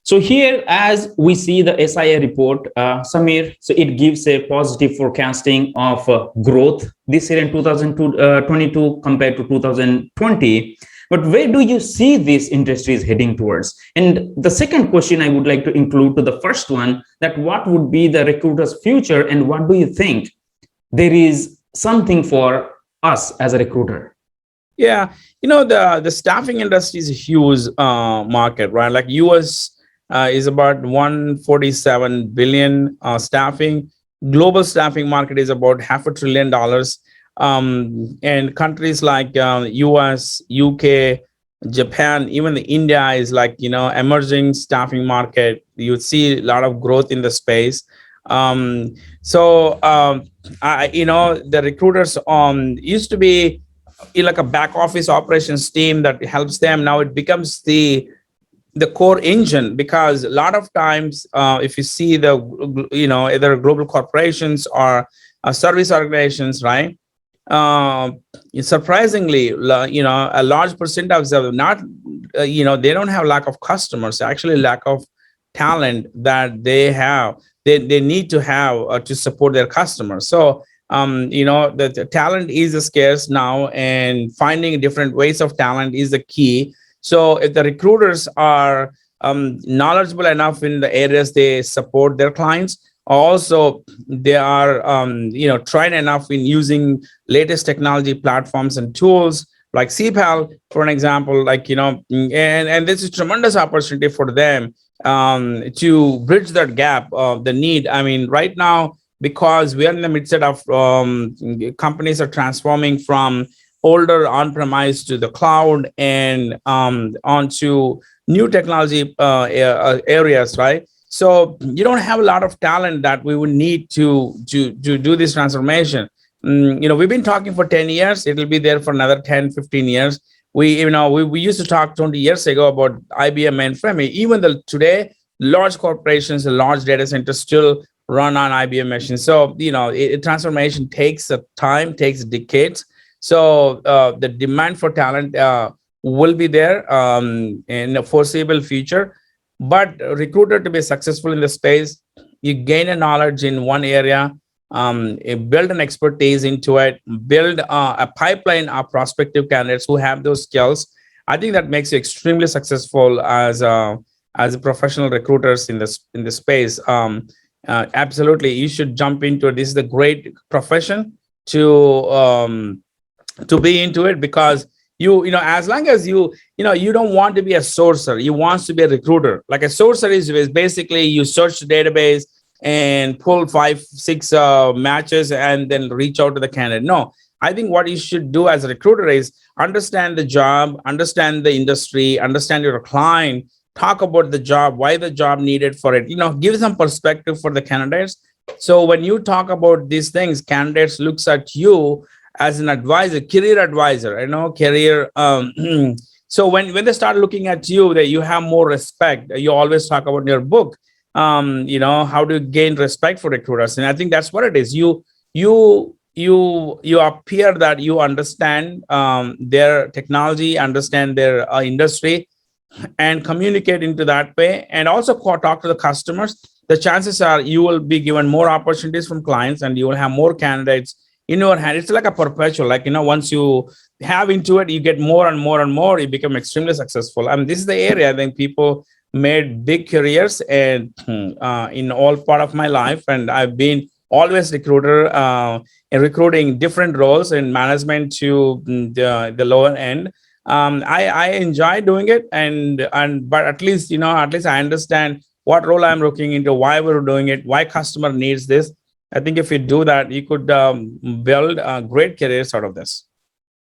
So here, as we see the SIA report, Samir, so it gives a positive forecasting of growth this year in 2022 compared to 2020. But where do you see this industry is heading towards? And the second question I would like to include to the first one, that what would be the recruiter's future, and what do you think there is something for us as a recruiter? Yeah, the staffing industry is a huge market, right? Like US is about 147 billion staffing. Global staffing market is about $500 billion. And countries like US, UK, Japan, even India is like, emerging staffing market. You see a lot of growth in the space. The recruiters used to be like a back office operations team that helps them. Now it becomes the core engine, because a lot of times if you see either global corporations or service organizations, right, surprisingly, a large percent of them not they don't have lack of customers, actually lack of talent that they need to have to support their customers. So the talent is scarce now, and finding different ways of talent is the key. So if the recruiters are knowledgeable enough in the areas they support their clients, also they are trained enough in using latest technology platforms and tools like CEIPAL, for an example, and this is tremendous opportunity for them to bridge that gap of the need. I mean, right now, because we are in the midst of companies are transforming from older on-premise to the cloud and onto new technology areas, right? So you don't have a lot of talent that we would need to do this transformation. We've been talking for 10 years. It'll be there for another 10, 15 years. We used to talk 20 years ago about IBM mainframe. Even today, large corporations, large data centers still run on IBM machines. So, transformation takes time, takes decades. So the demand for talent will be there in the foreseeable future. But recruiter, to be successful in the space, you gain a knowledge in one area, build an expertise into it, build a pipeline of prospective candidates who have those skills. I think that makes you extremely successful as a professional recruiters in this space. Absolutely, you should jump into it. This is a great profession to be into it, because as long as you don't want to be a sourcer, you want to be a recruiter. Like a sourcer is basically you search the database and pull 5-6 matches and then reach out to the candidate. No, I think what you should do as a recruiter is understand the job, understand the industry, understand your client, talk about the job, why the job needed for it, give some perspective for the candidates. So when you talk about these things, candidates looks at you as an advisor, career advisor, career. So when they start looking at you, that you have more respect. You always talk about in your book, how to gain respect for recruiters. And I think that's what it is. You appear that you understand their technology, understand their industry, and communicate into that way, and also talk to the customers. The chances are you will be given more opportunities from clients, and you will have more candidates in your hand. It's like a perpetual, once you have into it, you get more and more and more, you become extremely successful. And this is the area I think people made big careers, and in all part of my life. And I've been always recruiter in recruiting different roles in management to the lower end. I enjoy doing it, but at least I understand what role I'm looking into, why we're doing it, why customer needs this. I think if you do that, you could build great careers out of this.